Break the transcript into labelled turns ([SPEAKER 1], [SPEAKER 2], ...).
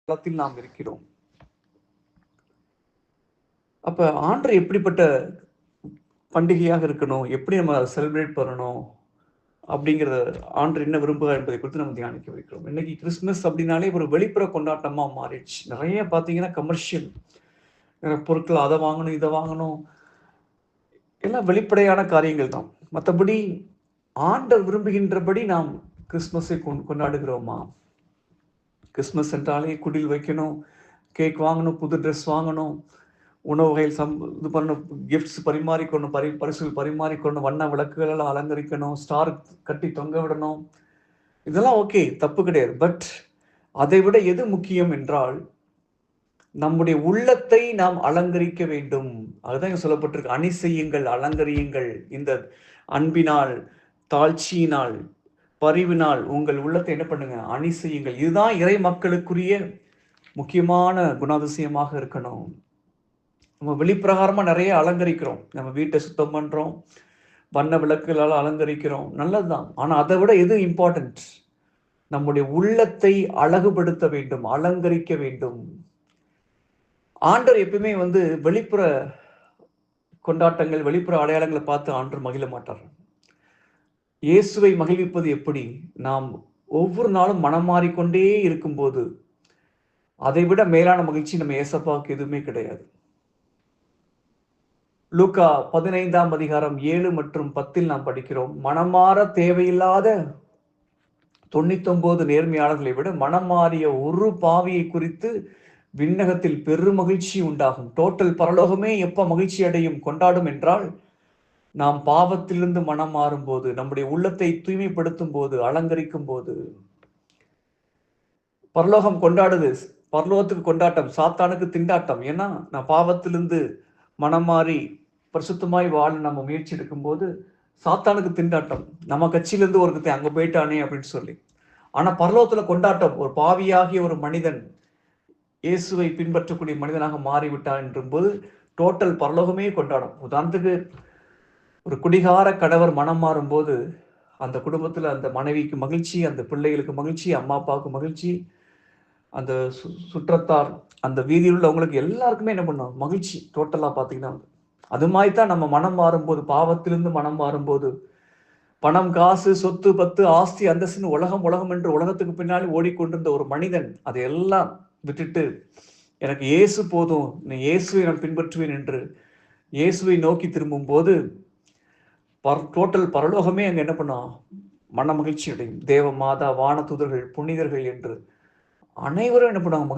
[SPEAKER 1] காலத்தில் நாம் இருக்கிறோம். அப்ப ஆண்டு எப்படிப்பட்ட பண்டிகையாக இருக்கணும், எப்படி நம்ம செலிப்ரேட் பண்ணணும் அப்படிங்கிறத ஆண்டு என்ன விரும்புகிறார் என்பதை குறித்து நம்ம தியானிக்க வைக்கிறோம். இன்னைக்கு கிறிஸ்துமஸ் அப்படின்னாலே ஒரு வெளிப்புற கொண்டாட்டமா மாறிடுச்சு. நிறைய பார்த்தீங்கன்னா கமர்ஷியல் பொருட்கள், அதை வாங்கணும் இதை வாங்கணும், எல்லாம் வெளிப்படையான காரியங்கள் தான். மற்றபடி ஆண்டவர் விரும்புகின்றபடி நாம் கிறிஸ்துமஸை கொண்டாடுகிறோமா? கிறிஸ்துமஸ் என்றாலே குடில் வைக்கணும், கேக் வாங்கணும், புது ட்ரெஸ் வாங்கணும், உணவு வகைகள் இது பண்ணணும், கிஃப்ட்ஸ் பரிமாறிக்கொள்ளணும், பரிசுகள் பரிமாறிக்கொள்ளணும், வண்ண விளக்குகளெல்லாம் அலங்கரிக்கணும், ஸ்டார் கட்டி தொங்க விடணும். இதெல்லாம் ஓகே, தப்பு கிடையாது. பட் அதை விட எது முக்கியம் என்றால் நம்முடைய உள்ளத்தை நாம் அலங்கரிக்க வேண்டும். அதுதான் இங்க சொல்லப்பட்டிருக்கு. அணி செய்யுங்கள், அலங்கரியுங்கள், இந்த அன்பினால், தாழ்ச்சியினால், பரிவினால் உங்கள் உள்ளத்தை என்ன பண்ணுங்க, அணி செய்யுங்கள். இதுதான் இறை மக்களுக்குரிய முக்கியமான குணாதிசயமாக இருக்கணும். நம்ம வெளிப்பிரகாரமா நிறைய அலங்கரிக்கிறோம், நம்ம வீட்டை சுத்தம் பண்றோம், வண்ண விளக்குகளால் அலங்கரிக்கிறோம், நல்லதுதான். ஆனா அதை விட எது இம்பார்ட்டன்ட்? நம்முடைய உள்ளத்தை அழகுபடுத்த வேண்டும், அலங்கரிக்க வேண்டும். ஆண்டவர் எப்பவுமே வெளிப்புற கொண்டாட்டங்கள், வெளிப்புற அடையாளங்களை பார்த்து ஆண்டவர் மகிழ மாட்டார். இயேசுவை மகிழ்விப்பது எப்படி? நாம் ஒவ்வொரு நாளும் மனம் மாறிக்கொண்டே இருக்கும்போது அதை விட மேலான மகிழ்ச்சி நம்ம ஏசப்பாவுக்கு எதுவுமே கிடையாது. லூக்கா 15ஆம் அதிகாரம் 7 மற்றும் 10 நாம் படிக்கிறோம். மனமாற தேவையில்லாத 99 நேர்மையாளர்களை விட மனம் மாறிய ஒரு பாவியை குறித்து விண்ணகத்தில் பெரும் மகிழ்ச்சி உண்டாகும். டோட்டல் பரலோகமே எப்ப மகிழ்ச்சி அடையும், கொண்டாடும் என்றால் நாம் பாவத்திலிருந்து மனம் மாறும் போது, நம்முடைய உள்ளத்தை தூய்மைப்படுத்தும் போது, அலங்கரிக்கும் போது. பரலோகம் கொண்டாடுது, பரலோகத்துக்கு கொண்டாட்டம், சாத்தானுக்கு திண்டாட்டம். ஏன்னா நான் பாவத்திலிருந்து மனம் மாறி பரிசுத்தமாய் வாழ நம்ம முயற்சி எடுக்கும் போது சாத்தானுக்கு திண்டாட்டம். நம்ம கட்சியிலிருந்து ஒருத்தர் அங்க போயிட்டானே அப்படின்னு சொல்லி. ஆனா பரலோகத்துல கொண்டாட்டம், ஒரு பாவியாகிய ஒரு மனிதன் இயேசுவை பின்பற்றக்கூடிய மனிதனாக மாறிவிட்டான் என்றும் போது டோட்டல் பரலோகமே கொண்டாடும். உதாரணத்துக்கு ஒரு குடிகார கணவர் மனம் மாறும் போது அந்த குடும்பத்துல அந்த மனைவிக்கு மகிழ்ச்சி, அந்த பிள்ளைகளுக்கு மகிழ்ச்சி, அம்மா அப்பாவுக்கு மகிழ்ச்சி, அந்த சுற்றத்தார், அந்த வீதியில் உள்ளவங்களுக்கு எல்லாருக்குமே என்ன பண்ணும், மகிழ்ச்சி. டோட்டலா பாத்தீங்கன்னா அது மாதிரி தான் நம்ம மனம் மாறும்போது, பாவத்திலிருந்து மனம் மாறும்போது, பணம், காசு, சொத்து, பத்து, ஆஸ்தி, அந்தஸ்து, உலகம் என்று உலகத்துக்கு பின்னாடி ஓடிக்கொண்டிருந்த ஒரு மனிதன் அதையெல்லாம் விட்டுட்டு எனக்கு இயேசு போதும், நீ இயேசுவை நான் பின்பற்றுவேன் என்று இயேசுவை நோக்கி திரும்பும் போது டோட்டல் பரலோகமே அங்க என்ன பண்ணும், மன மகிழ்ச்சி அடையும். தேவ மாதா, வான தூதர்கள், புனிதர்கள் என்று அனைவரும் என்ன பண்ணுவாங்க,